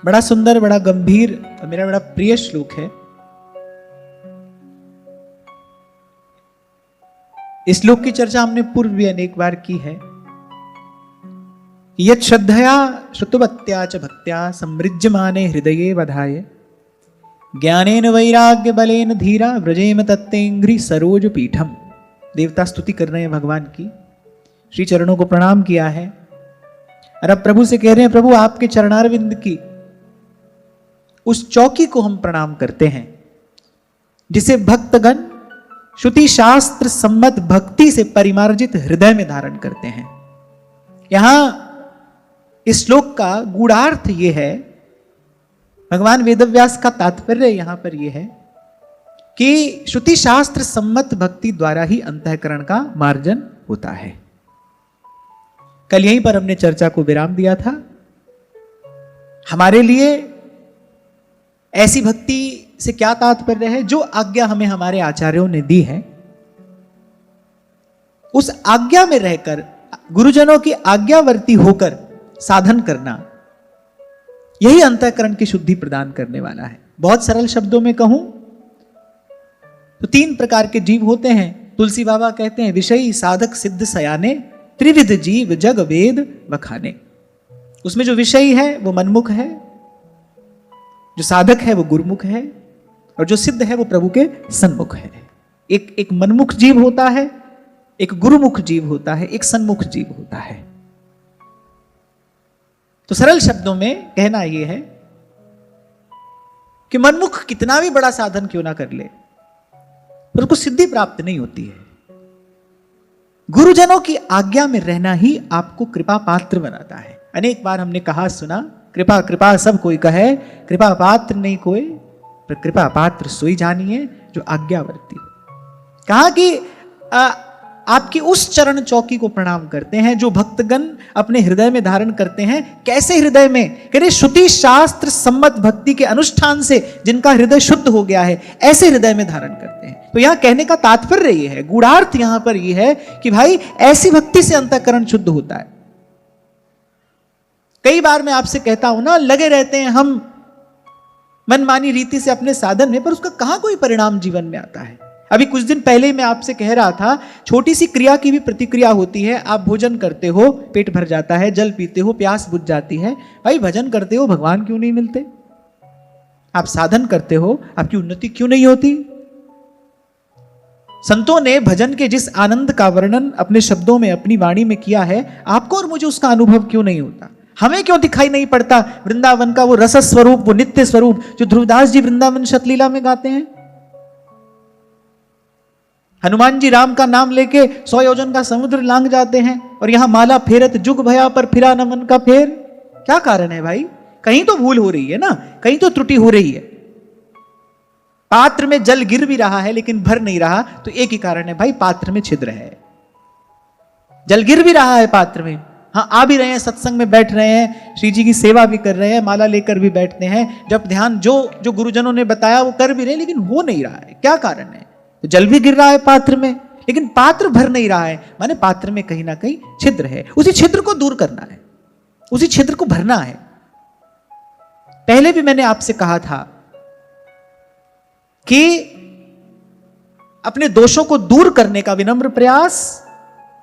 बड़ा सुंदर, बड़ा गंभीर, मेरा बड़ा प्रिय श्लोक है। इस श्लोक की चर्चा हमने पूर्व भी अनेक बार की है। यत् श्रद्धया श्रुतवत्या च भक्त्या समृज्यमाने हृदये वधाय ज्ञानेन वैराग्य बलेन धीरा व्रजेम तत्तेंघ्रि सरोज पीठम। देवता स्तुति कर रहे हैं भगवान की, श्री चरणों को प्रणाम किया है और अब प्रभु से कह रहे हैं, प्रभु आपके चरणारविंद की उस चौकी को हम प्रणाम करते हैं जिसे भक्तगण श्रुति शास्त्र सम्मत भक्ति से परिमार्जित हृदय में धारण करते हैं। यहां इस श्लोक का गूढ़ार्थ यह है, भगवान वेदव्यास का तात्पर्य यहां पर यह है कि श्रुति शास्त्र सम्मत भक्ति द्वारा ही अंतःकरण का मार्जन होता है। कल यहीं पर हमने चर्चा को विराम दिया था। हमारे लिए ऐसी भक्ति से क्या तात्पर्य है? जो आज्ञा हमें हमारे आचार्यों ने दी है, उस आज्ञा में रहकर गुरुजनों की आज्ञावर्ती होकर साधन करना, यही अंतःकरण की शुद्धि प्रदान करने वाला है। बहुत सरल शब्दों में कहूं तो 3 प्रकार के जीव होते हैं। तुलसी बाबा कहते हैं, विषयी साधक सिद्ध सयाने त्रिविध जीव जग वेद बखाने। उसमें जो विषयी है वो मनमुख है, जो साधक है वो गुरुमुख है, और जो सिद्ध है वो प्रभु के सन्मुख है। एक मनमुख जीव होता है, एक गुरुमुख जीव होता है, एक सन्मुख जीव होता है। तो सरल शब्दों में कहना यह है कि मनमुख कितना भी बड़ा साधन क्यों ना कर ले, पर उसको सिद्धि प्राप्त नहीं होती है। गुरुजनों की आज्ञा में रहना ही आपको कृपा पात्र बनाता है। अनेक बार हमने कहा सुना, कृपा कृपा सब कोई कहे, कृपा पात्र नहीं कोई, पर कृपा पात्र सोई जानिए जो आज्ञावर्ती। कहा कि आपकी उस चरण चौकी को प्रणाम करते हैं जो भक्तगण अपने हृदय में धारण करते हैं। कैसे हृदय में? कह रहे श्रुति शास्त्र सम्मत भक्ति के अनुष्ठान से जिनका हृदय शुद्ध हो गया है, ऐसे हृदय में धारण करते हैं। तो यहां कहने का तात्पर्य यह है, गूढ़ार्थ यहां पर यह है कि भाई ऐसी भक्ति से अंतःकरण शुद्ध होता है। कई बार मैं आपसे कहता हूं ना, लगे रहते हैं हम मनमानी रीति से अपने साधन में, पर उसका कहां कोई परिणाम जीवन में आता है। अभी कुछ दिन पहले ही मैं आपसे कह रहा था, छोटी सी क्रिया की भी प्रतिक्रिया होती है। आप भोजन करते हो, पेट भर जाता है, जल पीते हो, प्यास बुझ जाती है। भाई भजन करते हो, भगवान क्यों नहीं मिलते? आप साधन करते हो, आपकी उन्नति क्यों नहीं होती? संतों ने भजन के जिस आनंद का वर्णन अपने शब्दों में, अपनी वाणी में किया है, आपको और मुझे उसका अनुभव क्यों नहीं होता? हमें क्यों दिखाई नहीं पड़ता वृंदावन का वो रस स्वरूप, वो नित्य स्वरूप जो ध्रुवदास जी वृंदावन शतलीला में गाते हैं? हनुमान जी राम का नाम लेके 100 योजन का समुद्र लांग जाते हैं, और यहां माला फेरत जुग भया पर फिरा न मन का फेर। क्या कारण है भाई? कहीं तो भूल हो रही है ना, कहीं तो त्रुटि हो रही है। पात्र में जल गिर भी रहा है लेकिन भर नहीं रहा, तो एक ही कारण है भाई, पात्र में छिद्र है। जल गिर भी रहा है पात्र में, हाँ आ भी रहे हैं, सत्संग में बैठ रहे हैं, श्री जी की सेवा भी कर रहे हैं, माला लेकर भी बैठते हैं, जब ध्यान जो गुरुजनों ने बताया वो कर भी रहे हैं, लेकिन हो नहीं रहा है। क्या कारण है? तो जल भी गिर रहा है पात्र में, लेकिन पात्र भर नहीं रहा है, माने पात्र में कहीं ना कहीं छिद्र है। उसी छिद्र को दूर करना है, उसी छिद्र को भरना है। पहले भी मैंने आपसे कहा था कि अपने दोषों को दूर करने का विनम्र प्रयास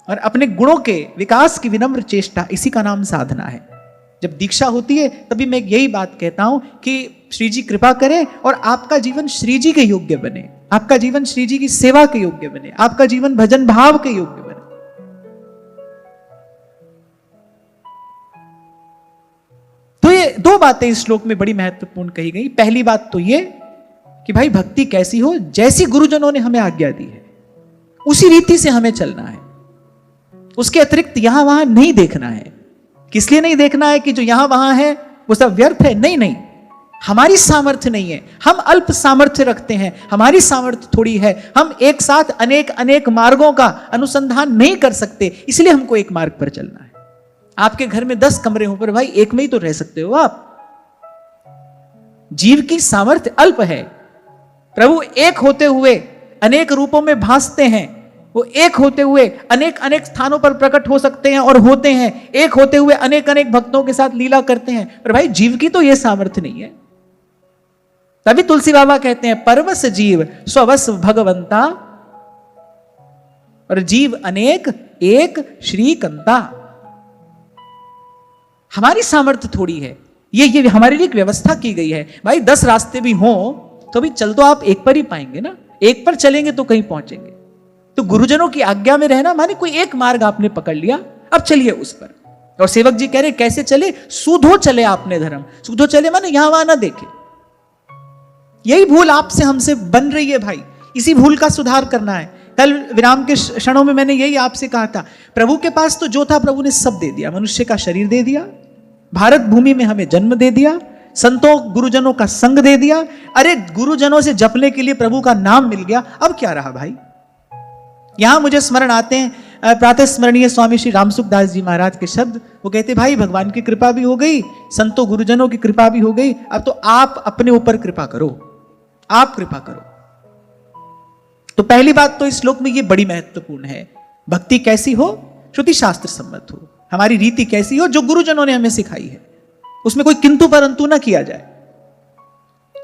और अपने गुणों के विकास की विनम्र चेष्टा, इसी का नाम साधना है। जब दीक्षा होती है तभी मैं यही बात कहता हूं कि श्री जी कृपा करें और आपका जीवन श्री जी के योग्य बने, आपका जीवन श्री जी की सेवा के योग्य बने, आपका जीवन भजन भाव के योग्य बने। तो ये 2 बातें इस श्लोक में बड़ी महत्वपूर्ण कही गई। पहली बात तो ये कि भाई भक्ति कैसी हो, जैसी गुरुजनों ने हमें आज्ञा दी है उसी रीति से हमें चलना है। उसके अतिरिक्त यहां वहां नहीं देखना है। किस लिए नहीं देखना है कि जो यहां वहां है वो सब व्यर्थ है? नहीं नहीं, हमारी सामर्थ्य नहीं है, हम अल्प सामर्थ्य रखते हैं, हमारी सामर्थ्य थोड़ी है, हम एक साथ अनेक अनेक मार्गों का अनुसंधान नहीं कर सकते, इसलिए हमको एक मार्ग पर चलना है। आपके घर में 10 कमरे हो, पर भाई एक में ही तो रह सकते हो आप। जीव की सामर्थ्य अल्प है, प्रभु एक होते हुए अनेक रूपों में भासते हैं, वो एक होते हुए अनेक अनेक स्थानों पर प्रकट हो सकते हैं और होते हैं, एक होते हुए अनेक अनेक भक्तों के साथ लीला करते हैं, पर भाई जीव की तो यह सामर्थ्य नहीं है। तभी तुलसी बाबा कहते हैं परवस जीव स्ववस भगवंता, और जीव अनेक एक श्रीकंता। हमारी सामर्थ्य थोड़ी है, ये हमारे लिए एक व्यवस्था की गई है। भाई 10 रास्ते भी हों तो भी चल तो आप एक पर ही पाएंगे ना, एक पर चलेंगे तो कहीं पहुंचेंगे। तो गुरुजनों की आज्ञा में रहना माने कोई एक मार्ग आपने पकड़ लिया, अब चलिए उस पर। और सेवक जी कह रहे कैसे चले? सूधो चले आपने धर्म। सूधो चले माने यहां वहां ना देखे। यही भूल आपसे हमसे बन रही है भाई, इसी भूल का सुधार करना है। कल विराम के क्षणों में मैंने यही आपसे कहा था, प्रभु के पास तो जो था प्रभु ने सब दे दिया। मनुष्य का शरीर दे दिया, भारत भूमि में हमें जन्म दे दिया, संतों गुरुजनों का संग दे दिया। अरे गुरुजनों से जपने के लिए प्रभु का नाम मिल गया, अब क्या रहा भाई? यहां मुझे स्मरण आते हैं प्रातः स्मरणीय स्वामी श्री रामसुखदास जी महाराज के शब्द। वो कहते भाई भगवान की कृपा भी हो गई, संतों गुरुजनों की कृपा भी हो गई, अब तो आप अपने ऊपर कृपा करो, आप कृपा करो। तो पहली बात तो इस श्लोक में ये बड़ी महत्वपूर्ण है, भक्ति कैसी हो? श्रुति शास्त्र सम्मत हो। हमारी रीति कैसी हो? जो गुरुजनों ने हमें सिखाई है, उसमें कोई किंतु परंतु ना किया जाए।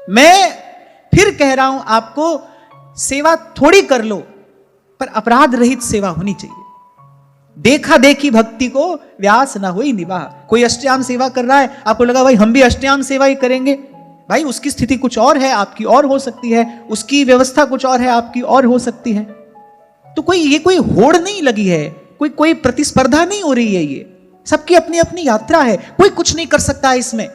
मैं फिर कह रहा हूं आपको, सेवा थोड़ी कर लो पर अपराध रहित सेवा होनी चाहिए। देखा देखी भक्ति को व्यास ना होई निवाह। कोई अष्टयाम सेवा कर रहा है, आपको लगा भाई हम भी अष्टयाम सेवा ही करेंगे, भाई उसकी स्थिति कुछ और है, आपकी और हो सकती है, उसकी व्यवस्था कुछ और है, आपकी और हो सकती है। तो कोई होड़ नहीं लगी है, कोई प्रतिस्पर्धा नहीं हो रही है, ये सबकी अपनी अपनी यात्रा है, कोई कुछ नहीं कर सकता है इसमें।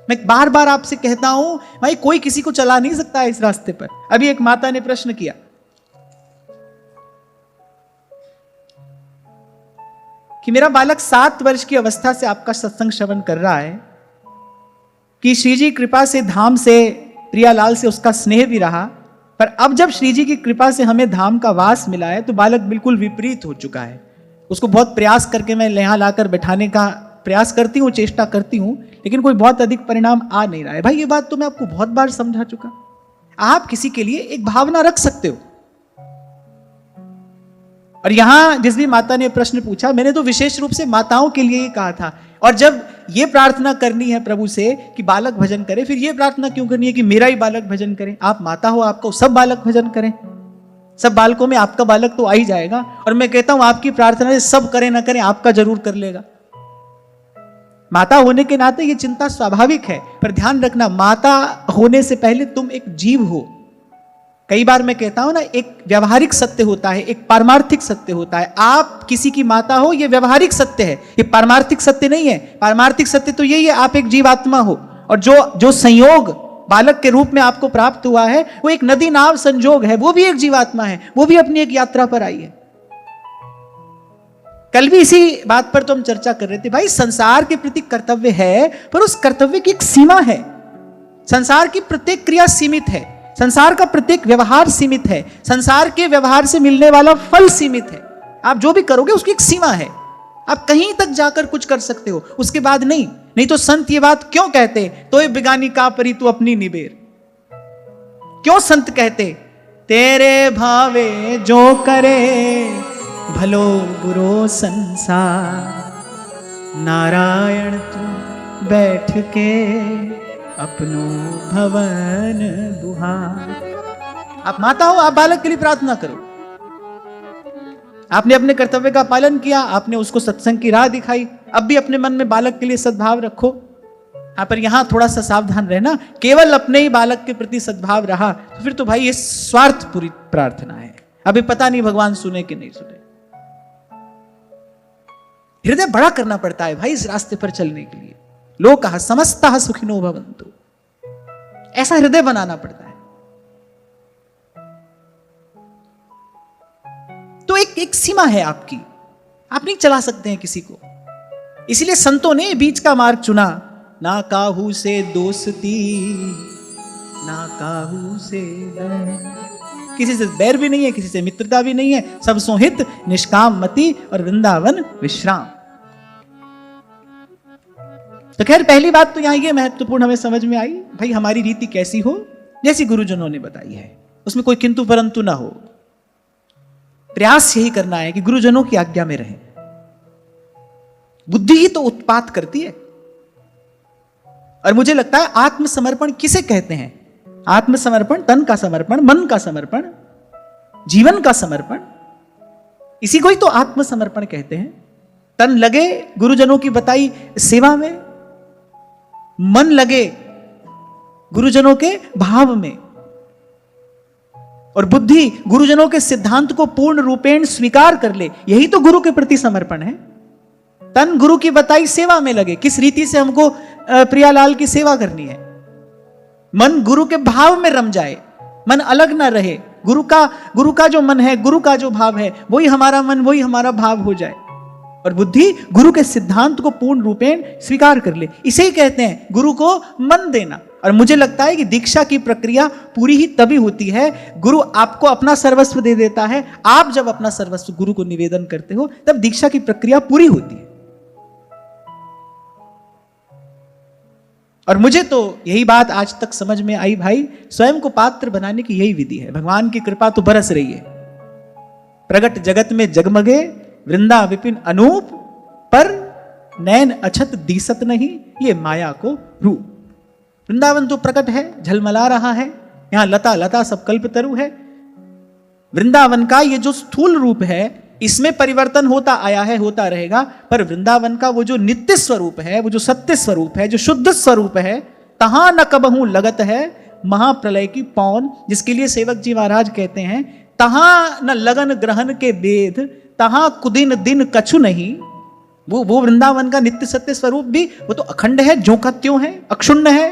मैं बार बार आपसे कहता हूं भाई कोई किसी को चला नहीं सकता है इस रास्ते पर। अभी एक माता ने प्रश्न किया कि मेरा बालक 7 वर्ष की अवस्था से आपका सत्संग श्रवण कर रहा है कि श्री जी कृपा से धाम से प्रियालाल से उसका स्नेह भी रहा, पर अब जब श्री जी की कृपा से हमें धाम का वास मिला है तो बालक बिल्कुल विपरीत हो चुका है। उसको बहुत प्रयास करके मैं यहां लाकर बैठाने का प्रयास करती हूं, चेष्टा करती हूं, लेकिन कोई बहुत अधिक परिणाम आ नहीं रहा है। भाई ये बात तो मैं आपको बहुत बार समझा चुका। आप किसी के लिए एक भावना रख सकते हो। और यहां जिस भी माता ने प्रश्न पूछा, मैंने तो विशेष रूप से माताओं के लिए ही कहा था। और जब ये प्रार्थना करनी है प्रभु से कि बालक भजन करे, फिर ये प्रार्थना क्यों करनी है कि मेरा ही बालक भजन करे? आप माता हो, आपको सब बालक भजन करें, सब बालकों में आपका बालक तो आ ही जाएगा। और मैं कहता हूं आपकी प्रार्थना से सब करें ना करें, आपका जरूर कर लेगा। माता होने के नाते ये चिंता स्वाभाविक है, पर ध्यान रखना माता होने से पहले तुम एक जीव हो। कई बार मैं कहता हूं ना, एक व्यवहारिक सत्य होता है, एक पारमार्थिक सत्य होता है। आप किसी की माता हो, यह व्यवहारिक सत्य है, ये पारमार्थिक सत्य नहीं है। पारमार्थिक सत्य तो यही है आप एक जीवात्मा हो, और जो संयोग बालक के रूप में आपको प्राप्त हुआ है वो एक नदी नाव संजोग है, वो भी एक जीवात्मा है, वो भी अपनी एक यात्रा पर आई है। कल भी इसी बात पर तो हम चर्चा कर रहे थे, भाई संसार के प्रति कर्तव्य है, पर उस कर्तव्य की एक सीमा है। संसार की प्रत्येक क्रिया सीमित है, संसार का प्रत्येक व्यवहार सीमित है, संसार के व्यवहार से मिलने वाला फल सीमित है। आप जो भी करोगे उसकी एक सीमा है, आप कहीं तक जाकर कुछ कर सकते हो, उसके बाद नहीं तो संत ये बात क्यों कहते? तो ये बिगानी का परी तू अपनी निबेर। क्यों संत कहते? तेरे भावे जो करे भलो बुरो संसार, नारायण तू बैठ के अपनो भवन दुहार। आप माता हो, आप बालक के लिए प्रार्थना करो। आपने अपने कर्तव्य का पालन किया, आपने उसको सत्संग की राह दिखाई, अब भी अपने मन में बालक के लिए सद्भाव रखो। हाँ, पर यहां थोड़ा सा सावधान रहना, केवल अपने ही बालक के प्रति सद्भाव रहा तो फिर तो भाई ये स्वार्थपूरी प्रार्थना है। अभी पता नहीं भगवान सुने कि नहीं सुने। हृदय बड़ा करना पड़ता है भाई इस रास्ते पर चलने के लिए। लोकः समस्तः सुखिनो भवन्तु, ऐसा हृदय बनाना पड़ता है। तो एक सीमा है आपकी, आप नहीं चला सकते हैं किसी को। इसलिए संतों ने बीच का मार्ग चुना। ना काहू से दोस्ती, ना काहू से बैर। किसी से बैर भी नहीं है, किसी से मित्रता भी नहीं है, सब सोहित निष्काम मति और वृंदावन विश्राम। तो खैर पहली बात तो यहां ये महत्वपूर्ण हमें समझ में आई, भाई हमारी रीति कैसी हो, जैसी गुरुजनों ने बताई है, उसमें कोई किंतु परंतु ना हो। प्रयास यही करना है कि गुरुजनों की आज्ञा में रहें। बुद्धि ही तो उत्पात करती है। और मुझे लगता है आत्मसमर्पण किसे कहते हैं? आत्मसमर्पण, तन का समर्पण, मन का समर्पण, जीवन का समर्पण, इसी को ही तो आत्मसमर्पण कहते हैं। तन लगे गुरुजनों की बताई सेवा में, मन लगे गुरुजनों के भाव में, और बुद्धि गुरुजनों के सिद्धांत को पूर्ण रूपेण स्वीकार कर ले। यही तो गुरु के प्रति समर्पण है। तन गुरु की बताई सेवा में लगे, किस रीति से हमको प्रियालाल की सेवा करनी है। मन गुरु के भाव में रम जाए, मन अलग ना रहे। गुरु का जो मन है, गुरु का जो भाव है, वही हमारा मन, वही हमारा भाव हो जाए। और बुद्धि गुरु के सिद्धांत को पूर्ण रूपेण स्वीकार कर ले। इसे ही कहते हैं गुरु को मन देना। और मुझे लगता है कि दीक्षा की प्रक्रिया पूरी ही तभी होती है, गुरु आपको अपना सर्वस्व दे देता है। आप जब अपना सर्वस्व गुरु को निवेदन करते हो, तब दीक्षा की प्रक्रिया पूरी होती है। और मुझे तो यही बात आज तक समझ में आई भाई, स्वयं को पात्र बनाने की यही विधि है। भगवान की कृपा तो बरस रही है। प्रगट जगत में जगमगे वृंदा विपिन अनूप, पर नैन अछत दीसत नहीं, ये माया को रूप। वृंदावन तो प्रकट है, झलमला रहा है। यहां लता लता सब कल्पतरु है। वृंदावन का ये जो स्थूल रूप है, इसमें परिवर्तन होता आया है, होता रहेगा। पर वृंदावन का वो जो नित्य स्वरूप है, वो जो सत्य स्वरूप है, जो शुद्ध स्वरूप है, तहां न कबहू लगत है महाप्रलय की पौन। जिसके लिए सेवक जी महाराज कहते हैं, तहां न लगन ग्रहण के वेद, तहां कुदिन दिन कछु नहीं। वो वृंदावन का नित्य सत्य स्वरूप भी वो तो अखंड है, ज्यों का त्यों है, अक्षुण्ण है।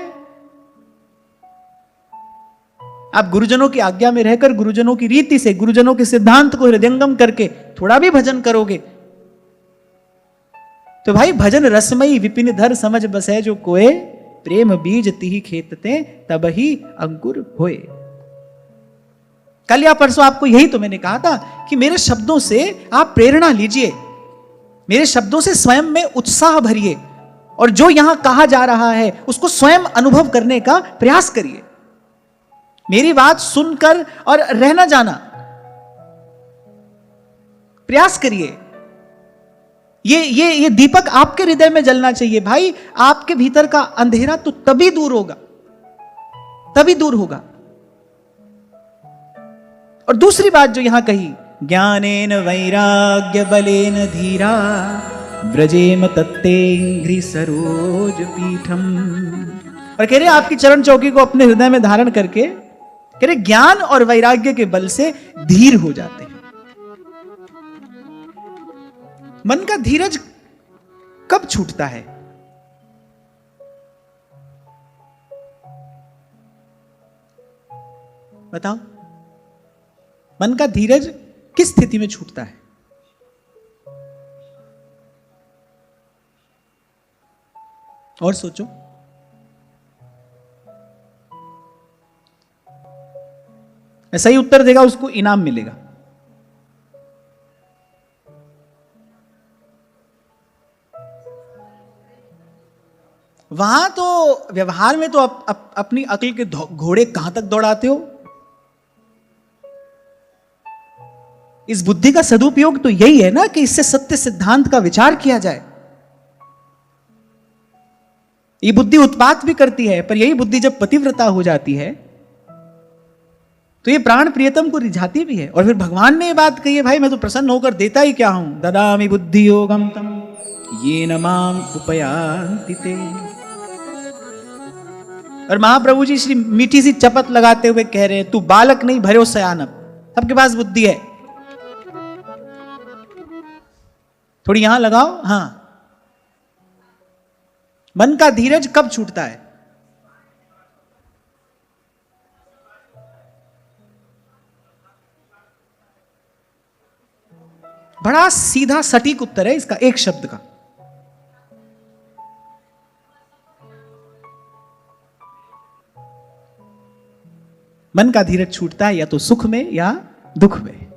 आप गुरुजनों की आज्ञा में रहकर, गुरुजनों की रीति से, गुरुजनों के सिद्धांत को हृदयंगम करके थोड़ा भी भजन करोगे तो भाई भजन रसमयी विपिन धर समझ बसे जो कोय, प्रेम बीज तिहि खेतते तब ही अंकुर होए। कल या परसों आपको यही तो मैंने कहा था कि मेरे शब्दों से आप प्रेरणा लीजिए, मेरे शब्दों से स्वयं में उत्साह भरिए, और जो यहां कहा जा रहा है उसको स्वयं अनुभव करने का प्रयास करिए। मेरी बात सुनकर और रहना जाना प्रयास करिए। ये दीपक आपके हृदय में जलना चाहिए भाई। आपके भीतर का अंधेरा तो तभी दूर होगा, तभी दूर होगा। और दूसरी बात जो यहां कही, ज्ञानेन वैराग्य बलेन धीरा व्रजेम तत्तेंघ्रि सरोज पीठम। और कह रहे आपकी चरण चौकी को अपने हृदय में धारण करके, कह रहे ज्ञान और वैराग्य के बल से धीर हो जाते हैं। मन का धीरज कब छूटता है? बताओ, मन का धीरज किस स्थिति में छूटता है? और सोचो। सही उत्तर देगा उसको इनाम मिलेगा। वहां तो व्यवहार में तो अपनी अक्ल के घोड़े कहां तक दौड़ाते हो। इस बुद्धि का सदुपयोग तो यही है ना कि इससे सत्य सिद्धांत का विचार किया जाए। ये बुद्धि उत्पात भी करती है, पर यही बुद्धि जब पतिव्रता हो जाती है तो ये प्राण प्रियतम को रिझाती भी है। और फिर भगवान ने ये बात कही है, भाई मैं तो प्रसन्न होकर देता ही क्या हूं। ददामि बुद्धि योगम तम ये न माम उपयान्ति ते। और महाप्रभु जी श्री मीठी सी चपत लगाते हुए कह रहे हैं, तू बालक नहीं भरो सयानब, सबके पास बुद्धि है। थोड़ी यहां लगाओ। हां, मन का धीरज कब छूटता है? बड़ा सीधा सटीक उत्तर है इसका, एक शब्द का। मन का धीरज छूटता है या तो सुख में या दुख में।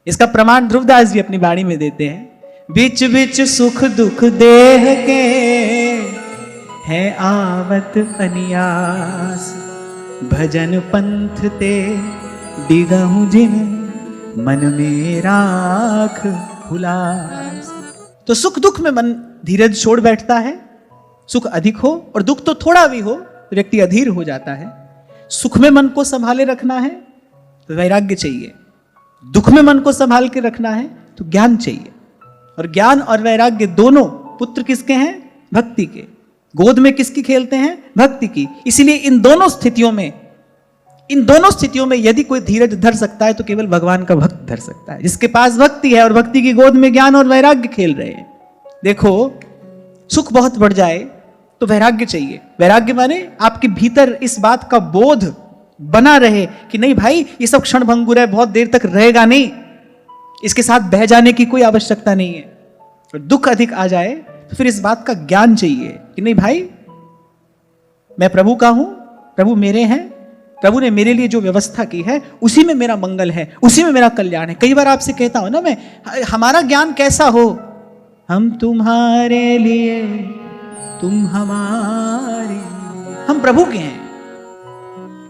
इसका प्रमाण ध्रुवदास जी अपनी वाणी में देते हैं, बिच बिच सुख दुख देह के है आवत अनियास, भजन पंथ ते डिगहु जिन मन में राख हुलास। तो सुख दुख में मन धीरज छोड़ बैठता है। सुख अधिक हो और दुख तो थोड़ा भी हो तो व्यक्ति अधीर हो जाता है। सुख में मन को संभाले रखना है तो वैराग्य चाहिए, दुख में मन को संभाल के रखना है तो ज्ञान चाहिए। और ज्ञान और वैराग्य दोनों पुत्र किसके हैं? भक्ति के। गोद में किसकी खेलते हैं? भक्ति की। इसीलिए इन दोनों स्थितियों में यदि कोई धीरज धर सकता है तो केवल भगवान का भक्त धर सकता है, जिसके पास भक्ति है और भक्ति की गोद में ज्ञान और वैराग्य खेल रहे हैं। देखो, सुख बहुत बढ़ जाए तो वैराग्य चाहिए। वैराग्य माने आपके भीतर इस बात का बोध बना रहे कि नहीं भाई, ये सब क्षण भंगुर है, बहुत देर तक रहेगा नहीं, इसके साथ बह जाने की कोई आवश्यकता नहीं है। और दुख अधिक आ जाए तो फिर इस बात का ज्ञान चाहिए कि नहीं भाई, मैं प्रभु का हूं, प्रभु मेरे हैं, प्रभु ने मेरे लिए जो व्यवस्था की है उसी में मेरा मंगल है, उसी में मेरा कल्याण है। कई बार आपसे कहता हूं ना मैं, हमारा ज्ञान कैसा हो, हम तुम्हारे लिए, तुम हमारे, हम प्रभु के हैं,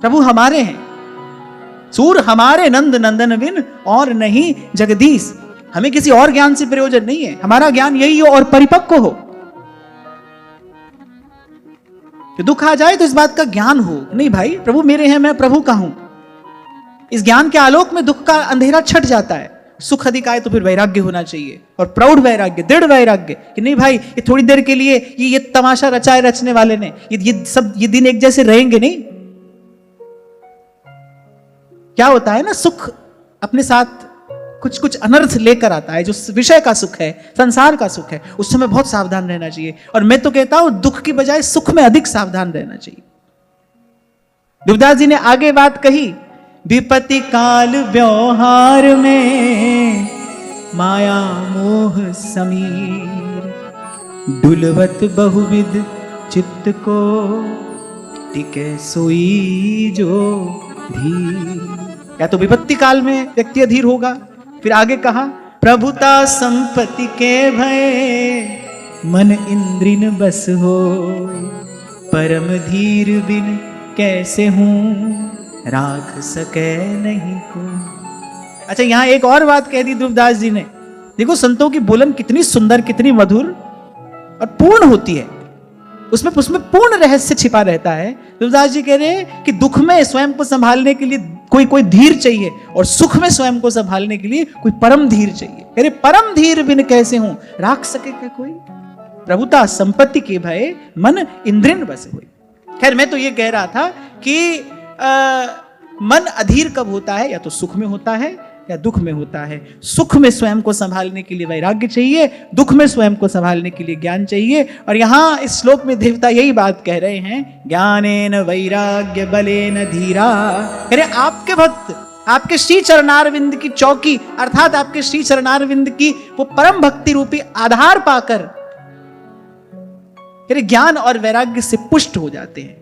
प्रभु हमारे हैं। सूर हमारे नंद नंदन बिन और नहीं जगदीश। हमें किसी और ज्ञान से प्रयोजन नहीं है, हमारा ज्ञान यही हो और परिपक्व हो। कि दुख आ जाए तो इस बात का ज्ञान हो, नहीं भाई प्रभु मेरे हैं, मैं प्रभु का हूं। इस ज्ञान के आलोक में दुख का अंधेरा छट जाता है। सुख अधिक आए तो फिर वैराग्य होना चाहिए, और प्रौढ़ वैराग्य, दृढ़ वैराग्य कि नहीं भाई, ये थोड़ी देर के लिए ये तमाशा रचाए रचने वाले ने, ये दिन एक जैसे रहेंगे नहीं। क्या होता है ना, सुख अपने साथ कुछ कुछ अनर्थ लेकर आता है। जो विषय का सुख है, संसार का सुख है, उस समय बहुत सावधान रहना चाहिए। और मैं तो कहता हूं दुख की बजाय सुख में अधिक सावधान रहना चाहिए। देवदास जी ने आगे बात कही, विपत्ति काल व्यवहार में माया मोह समीर, डुलवत बहुविध चित्त को टिके सोई जो धीर। या तो विपत्ति काल में व्यक्ति अधीर होगा, फिर आगे कहा, प्रभुता संपत्ति के भय मन इंद्रिन बस हो, परम धीर बिन कैसे हूं राख सके नहीं को। अच्छा, यहां एक और बात कह दी ध्रुवदास जी ने। देखो संतों की बोलन कितनी सुंदर, कितनी मधुर और पूर्ण होती है। उसमें पूर्ण रहस्य छिपा रहता है। ध्रुवदास जी कह रहे हैं कि दुख में स्वयं को संभालने के लिए कोई धीर चाहिए, और सुख में स्वयं को संभालने के लिए कोई परम धीर चाहिए। कह रहे परम धीर बिन कैसे हूं राख सके क्या कोई, प्रभुता संपत्ति के भय मन इंद्रिन बस होई। खैर, मैं तो ये कह रहा था कि मन अधीर कब होता है, या तो सुख में होता है या दुख में होता है। सुख में स्वयं को संभालने के लिए वैराग्य चाहिए, दुख में स्वयं को संभालने के लिए ज्ञान चाहिए। और यहां इस श्लोक में देवता यही बात कह रहे हैं, ज्ञानेन वैराग्य बलेन धीरा। कह रहे आपके भक्त आपके श्री चरणारविंद की चौकी, अर्थात आपके श्री चरणारविंद की वो परम भक्ति रूपी आधार पाकर कह रहे ज्ञान और वैराग्य से पुष्ट हो जाते हैं,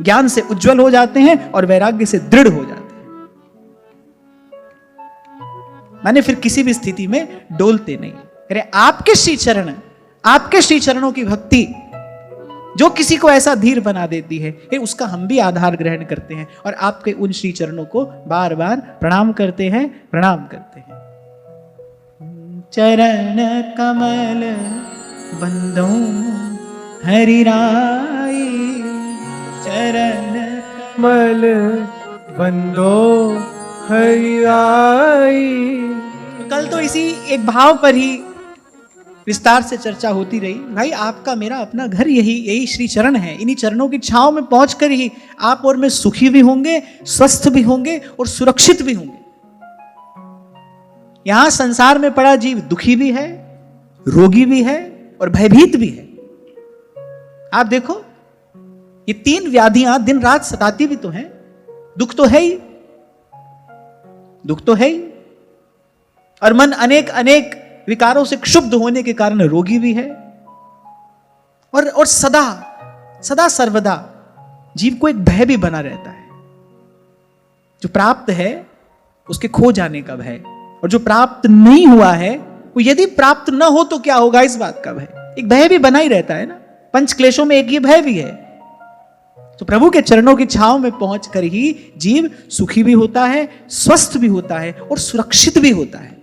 ज्ञान से उज्जवल हो जाते हैं और वैराग्य से दृढ़ हो जाते हैं। माने फिर किसी भी स्थिति में डोलते नहीं। अरे आपके श्री चरण, आपके श्री चरणों की भक्ति जो किसी को ऐसा धीर बना देती है, उसका हम भी आधार ग्रहण करते हैं और आपके उन श्री चरणों को बार बार प्रणाम करते हैं, प्रणाम करते हैं। चरण कमल बंदो हरि राई, चरण कमल बंदो हरि राई। कल तो इसी एक भाव पर ही विस्तार से चर्चा होती रही। भाई आपका मेरा अपना घर यही श्री चरण है। इन्हीं चरणों की छांव में पहुंचकर ही आप और मैं सुखी भी होंगे, स्वस्थ भी होंगे और सुरक्षित भी होंगे। यहां संसार में पड़ा जीव दुखी भी है, रोगी भी है और भयभीत भी है। आप देखो ये तीन व्याधियां दिन रात सताती भी तो हैं। दुख तो है ही, दुख तो है ही, और मन अनेक अनेक विकारों से क्षुब्ध होने के कारण रोगी भी है। और सदा सदा सर्वदा जीव को एक भय भी बना रहता है। जो प्राप्त है उसके खो जाने का भय, और जो प्राप्त नहीं हुआ है वो यदि प्राप्त न हो तो क्या होगा, इस बात का भय। एक भय भी बना ही रहता है ना। पंच क्लेशों में एक ये भय भी है। तो प्रभु के चरणों की छांव में पहुंचकर ही जीव सुखी भी होता है, स्वस्थ भी होता है और सुरक्षित भी होता है।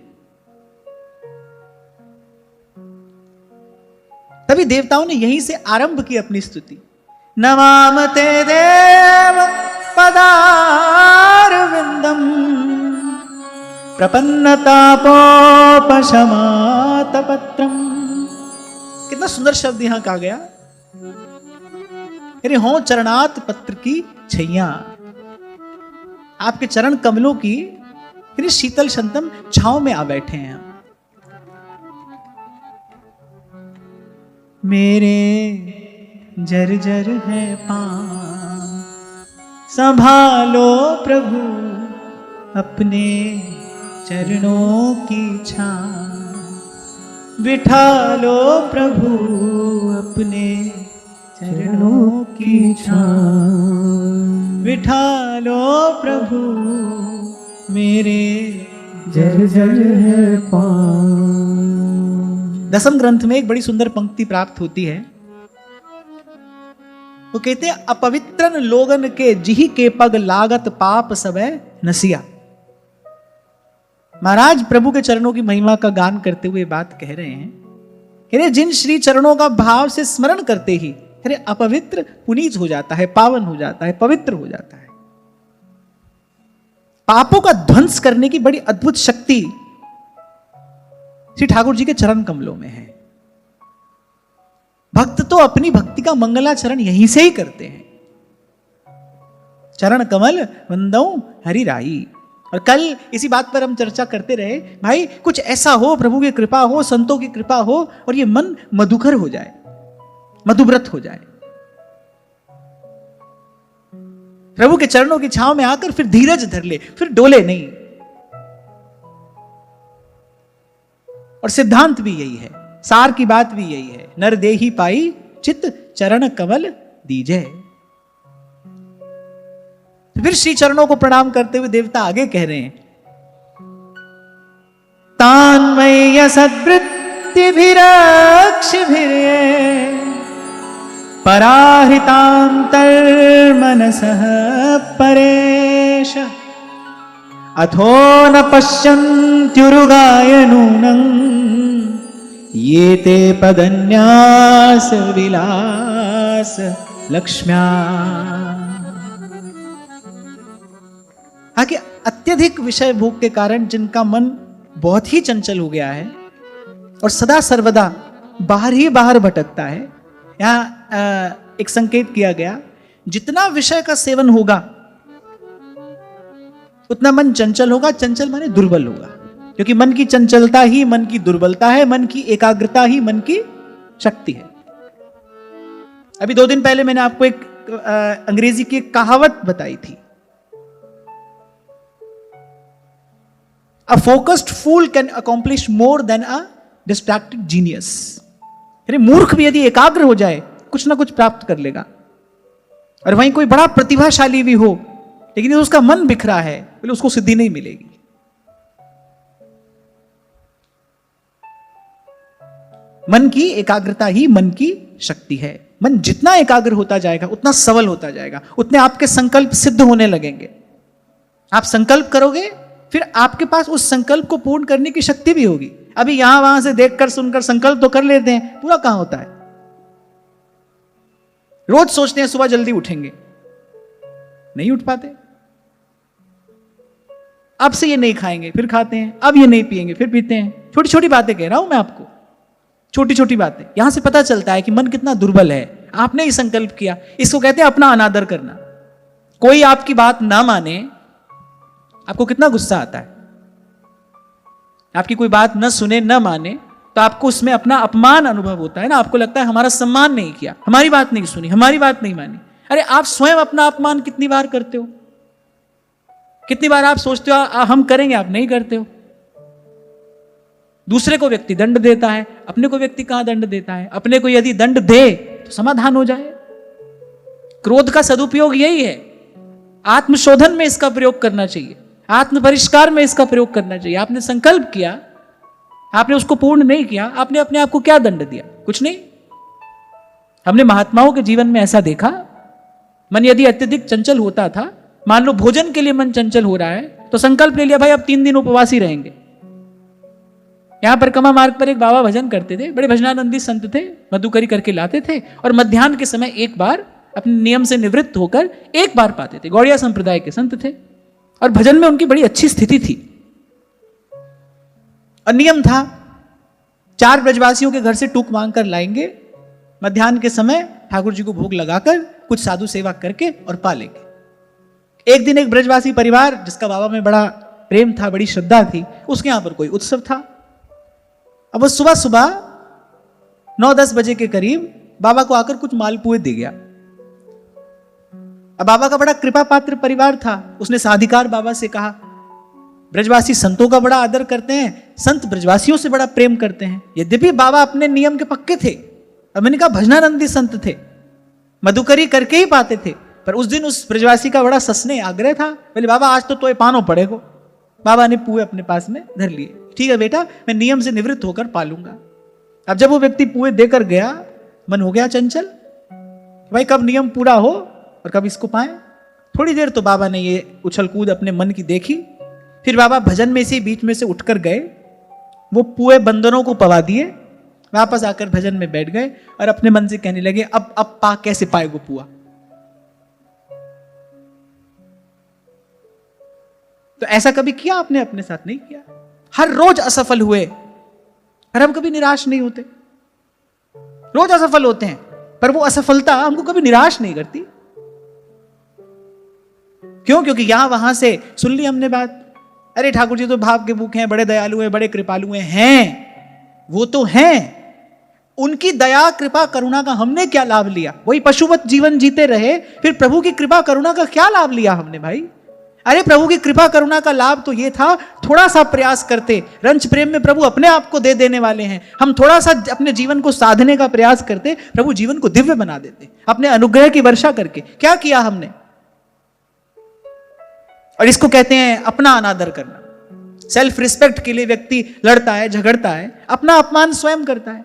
तभी देवताओं ने यहीं से आरंभ की अपनी स्तुति। नमामते देव पदारविंदम प्रपन्नतापोपशमातपत्रम। कितना सुंदर शब्द यहां कहा गया। अरे हो चरणात पत्र की छैया, आपके चरण कमलों की शीतल शंतम छांव में आ बैठे हैं। मेरे जर्जर है पांव, संभालो प्रभु अपने चरणों की छांव, बिठा लो प्रभु अपने चरणों की छांव, बिठा लो प्रभु मेरे जर्जर है पांव। दसम ग्रंथ में एक बड़ी सुंदर पंक्ति प्राप्त होती है। वो कहते हैं, अपवित्रन लोगन के जिही के पग लागत पाप सबे नसिया। महाराज प्रभु के चरणों की महिमा का गान करते हुए बात कह रहे हैं, कह रहे जिन श्री चरणों का भाव से स्मरण करते ही अरे अपवित्र पुनीत हो जाता है, पावन हो जाता है, पवित्र हो जाता है। पापों का ध्वंस करने की बड़ी अद्भुत शक्ति श्री ठाकुर जी के चरण कमलों में है। भक्त तो अपनी भक्ति का मंगलाचरण यहीं से ही करते हैं। चरण कमल वंदौ हरि राई। और कल इसी बात पर हम चर्चा करते रहे, भाई कुछ ऐसा हो, प्रभु की कृपा हो, संतों की कृपा हो और ये मन मधुकर हो जाए, मधुव्रत हो जाए। प्रभु के चरणों की छांव में आकर फिर धीरज धर ले, फिर डोले नहीं। और सिद्धांत भी यही है, सार की बात भी यही है, नर देही पाई चित चरण कमल दीजे। फिर श्री चरणों को प्रणाम करते हुए देवता आगे कह रहे हैं, तान्मय सद्वृत्तिभिरक्षिभिर्ये पराहृतांतर्मनसः परेश अथो न पश्यन्त्युरुगाय नूनं ये ते पदन्यास विलास लक्ष्म्या। आगे अत्यधिक विषय भोग के कारण जिनका मन बहुत ही चंचल हो गया है और सदा सर्वदा बाहर ही बाहर भटकता है, यहां एक संकेत किया गया, जितना विषय का सेवन होगा उतना मन चंचल होगा। चंचल माने दुर्बल होगा, क्योंकि मन की चंचलता ही मन की दुर्बलता है, मन की एकाग्रता ही मन की शक्ति है। अभी 2 दिन पहले मैंने आपको एक अंग्रेजी की एक कहावत बताई थी, A focused fool can accomplish more than a distracted genius. यानी मूर्ख भी यदि एकाग्र हो जाए कुछ ना कुछ प्राप्त कर लेगा, और वहीं कोई बड़ा प्रतिभाशाली भी हो लेकिन उसका मन बिखरा है बोले उसको सिद्धि नहीं मिलेगी। मन की एकाग्रता ही मन की शक्ति है। मन जितना एकाग्र होता जाएगा उतना सबल होता जाएगा, उतने आपके संकल्प सिद्ध होने लगेंगे। आप संकल्प करोगे फिर आपके पास उस संकल्प को पूर्ण करने की शक्ति भी होगी। अभी यहां वहां से देखकर सुनकर संकल्प तो कर लेते हैं, पूरा कहां होता है। रोज सोचते हैं सुबह जल्दी उठेंगे, नहीं उठ पाते। अब से ये नहीं खाएंगे फिर खाते हैं, अब ये नहीं पिएंगे फिर पीते हैं। छोटी छोटी बातें कह रहा हूं मैं आपको, छोटी छोटी बातें। यहां से पता चलता है कि मन कितना दुर्बल है। आपने ही संकल्प किया, इसको कहते हैं अपना अनादर करना। कोई आपकी बात ना माने आपको कितना गुस्सा आता है, आपकी कोई बात न सुने न माने तो आपको उसमें अपना अपमान अनुभव होता है ना। आपको लगता है हमारा सम्मान नहीं किया, हमारी बात नहीं सुनी, हमारी बात नहीं मानी। अरे आप स्वयं अपना अपमान कितनी बार करते हो, कितनी बार आप सोचते हो हम करेंगे, आप नहीं करते हो। दूसरे को व्यक्ति दंड देता है, अपने को व्यक्ति कहां दंड देता है। अपने को यदि दंड दे तो समाधान हो जाए। क्रोध का सदुपयोग यही है, आत्मशोधन में इसका प्रयोग करना चाहिए, आत्म परिष्कार में इसका प्रयोग करना चाहिए। आपने संकल्प किया, आपने उसको पूर्ण नहीं किया, आपने अपने आप को क्या दंड दिया? कुछ नहीं। हमने महात्माओं के जीवन में ऐसा देखा, मन यदि अत्यधिक चंचल होता था, मान लो भोजन के लिए मन चंचल हो रहा है, तो संकल्प ले लिया भाई अब 3 दिन उपवास ही रहेंगे। यहां पर कमा मार्ग पर एक बाबा भजन करते थे, बड़े भजनानंदी संत थे, मधुकरी करके लाते थे और मध्याह्न के समय एक बार अपने नियम से निवृत्त होकर एक बार पाते थे। गौड़िया संप्रदाय के संत थे और भजन में उनकी बड़ी अच्छी स्थिति थी। और नियम था 4 ब्रजवासियों के घर से टूक मांग कर लाएंगे, मध्याह्न के समय ठाकुर जी को भोग लगाकर कुछ साधु सेवा करके और पा लेंगे। एक दिन एक ब्रजवासी परिवार जिसका बाबा में बड़ा प्रेम था, बड़ी श्रद्धा थी, उसके यहां पर कोई उत्सव था। अब वो सुबह सुबह 9-10 बजे के करीब बाबा को आकर कुछ मालपुए दे गया। अब बाबा का बड़ा कृपा पात्र परिवार था, उसने साधिकार बाबा से कहा, ब्रजवासी संतों का बड़ा आदर करते हैं, संत ब्रजवासियों से बड़ा प्रेम करते हैं। यद्यपि बाबा अपने नियम के पक्के थे, अब मैंने कहा भजनानंदी संत थे, मधुकरी करके ही पाते थे, पर उस दिन उस ब्रजवासी का बड़ा ससने आग्रह था, बोले बाबा आज तो तोय पानो पड़ेगो। बाबा ने पुए अपने पास में धर लिए, ठीक है बेटा मैं नियम से निवृत्त होकर पालूंगा। अब जब वो व्यक्ति पुए देकर गया, मन हो गया चंचल, भाई कब नियम पूरा हो और कब इसको पाए। थोड़ी देर तो बाबा ने ये उछल कूद अपने मन की देखी, फिर बाबा भजन में से बीच में से उठकर गए, वो पुए बंदरों को पवा दिए, वापस आकर भजन में बैठ गए और अपने मन से कहने लगे अब पा कैसे पाएगो पुआ। तो ऐसा कभी किया आपने अपने साथ? नहीं किया। हर रोज असफल हुए और हम कभी निराश नहीं होते। रोज असफल होते हैं पर वो असफलता हमको कभी निराश नहीं करती। क्यों? क्योंकि यहां वहां से सुन ली हमने बात, अरे ठाकुर जी तो भाव के भूखे हैं, बड़े दयालु हैं, बड़े कृपालु हैं, वो तो हैं, उनकी दया कृपा करुणा का हमने क्या लाभ लिया? वही पशुवत जीवन जीते रहे, फिर प्रभु की कृपा करुणा का क्या लाभ लिया हमने भाई? अरे प्रभु की कृपा करुणा का लाभ तो ये था, थोड़ा सा प्रयास करते, रंच प्रेम में प्रभु अपने आप को दे देने वाले हैं, हम थोड़ा सा अपने जीवन को साधने का प्रयास करते, प्रभु जीवन को दिव्य बना देते अपने अनुग्रह की वर्षा करके। क्या किया हमने? और इसको कहते हैं अपना अनादर करना। सेल्फ रिस्पेक्ट के लिए व्यक्ति लड़ता है, झगड़ता है, अपना अपमान स्वयं करता है।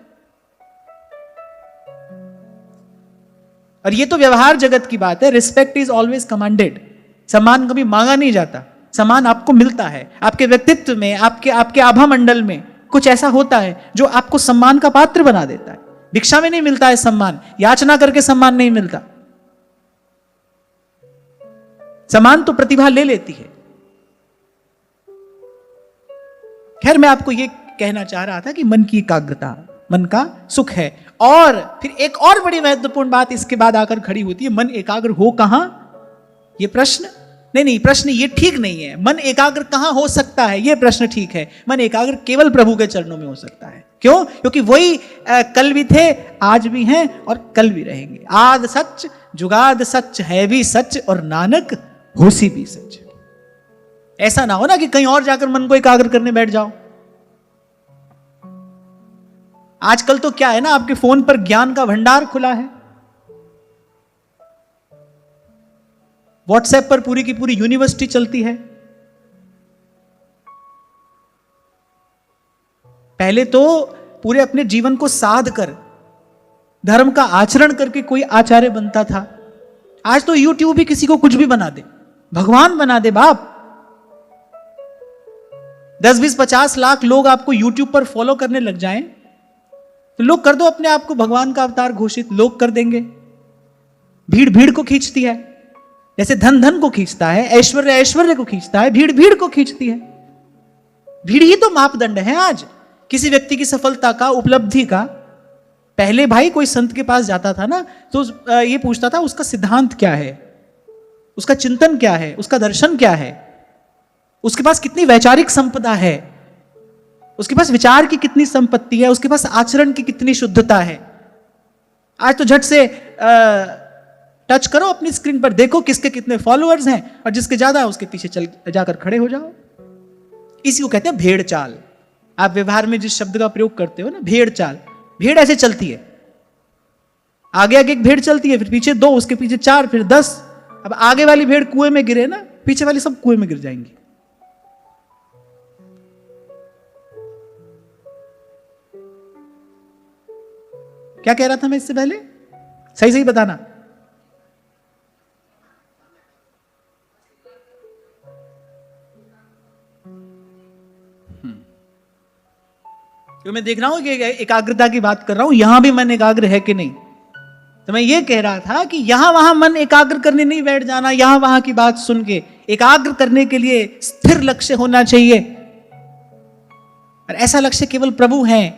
और ये तो व्यवहार जगत की बात है। Respect is always commanded. सम्मान कभी मांगा नहीं जाता, सम्मान आपको मिलता है। आपके व्यक्तित्व में, आपके आभा मंडल में कुछ ऐसा होता है जो आपको सम्मान का पात्र बना देता है। भिक्षा में नहीं मिलता है सम्मान, याचना करके सम्मान नहीं मिलता। सम्मान तो प्रतिभा ले लेती है। खैर मैं आपको यह कहना चाह रहा था कि मन की एकाग्रता मन का सुख है। और फिर एक और बड़ी महत्वपूर्ण बात इसके बाद आकर खड़ी होती है, मन एकाग्र हो कहां? ये प्रश्न नहीं, प्रश्न ये ठीक नहीं है। मन एकाग्र कहां हो सकता है ये प्रश्न ठीक है। मन एकाग्र केवल प्रभु के चरणों में हो सकता है। क्यों? क्योंकि वही कल भी थे, आज भी हैं और कल भी रहेंगे। आद सच जुगाद सच है भी सच और नानक होसी भी सच। ऐसा ना हो ना कि कहीं और जाकर मन को एकाग्र करने बैठ जाओ। आजकल तो क्या है ना, आपके फोन पर ज्ञान का भंडार खुला है, व्हाट्सएप पर पूरी की पूरी यूनिवर्सिटी चलती है। पहले तो पूरे अपने जीवन को साध कर धर्म का आचरण करके कोई आचार्य बनता था। आज तो यूट्यूब भी किसी को कुछ भी बना दे, भगवान बना दे बाप। 10-20-50 लाख लोग आपको यूट्यूब पर फॉलो करने लग जाएं तो लोग कर दो अपने आप को भगवान का अवतार घोषित, लोग कर देंगे। भीड़ भीड़ को खींचती है, जैसे धन धन को खींचता है, ऐश्वर्य ऐश्वर्य को खींचता है, भीड़ भीड़ को खींचती है। भीड़ ही तो मापदंड है आज किसी व्यक्ति की सफलता का, उपलब्धि का। पहले भाई कोई संत के पास जाता था ना तो ये पूछता था उसका सिद्धांत क्या है, उसका चिंतन क्या है, उसका दर्शन क्या है, उसके पास कितनी वैचारिक संपदा है, उसके पास विचार की कितनी संपत्ति है, उसके पास आचरण की कितनी शुद्धता है। आज तो झट से टच करो अपनी स्क्रीन पर, देखो किसके कितने फॉलोअर्स हैं और जिसके ज्यादा है उसके पीछे चल जाकर खड़े हो जाओ। इसी को कहते हैं भेड़ चाल। आप व्यवहार में जिस शब्द का प्रयोग करते हो ना, भेड़ चाल, भेड़ ऐसे चलती है, आगे आगे एक भेड़ चलती है, फिर पीछे 2, उसके पीछे 4, फिर 10। अब आगे वाली भेड़ कुएं में गिरे ना, पीछे वाली सब कुएं में गिर जाएंगी। क्या कह रहा था मैं इससे पहले? सही सही बताना। क्योंकि मैं देख रहा हूं कि एकाग्रता की बात कर रहा हूं, यहां भी मन एकाग्र है कि नहीं। तो मैं ये कह रहा था कि यहां वहां मन एकाग्र करने नहीं बैठ जाना, यहां वहां की बात सुन के। एकाग्र करने के लिए स्थिर लक्ष्य होना चाहिए, और ऐसा लक्ष्य केवल प्रभु है,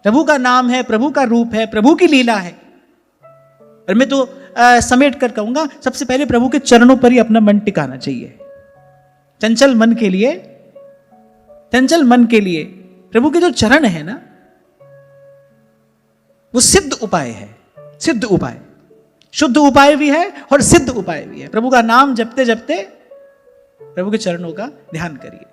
प्रभु का नाम है, प्रभु का रूप है, प्रभु की लीला है। और मैं तो समेट कर कहूंगा, सबसे पहले प्रभु के चरणों पर ही अपना मन टिकाना चाहिए। चंचल मन के लिए, चंचल मन के लिए प्रभु के जो चरण है ना, वो सिद्ध उपाय है, सिद्ध उपाय, शुद्ध उपाय भी है और सिद्ध उपाय भी है। प्रभु का नाम जपते जपते प्रभु के चरणों का ध्यान करिए।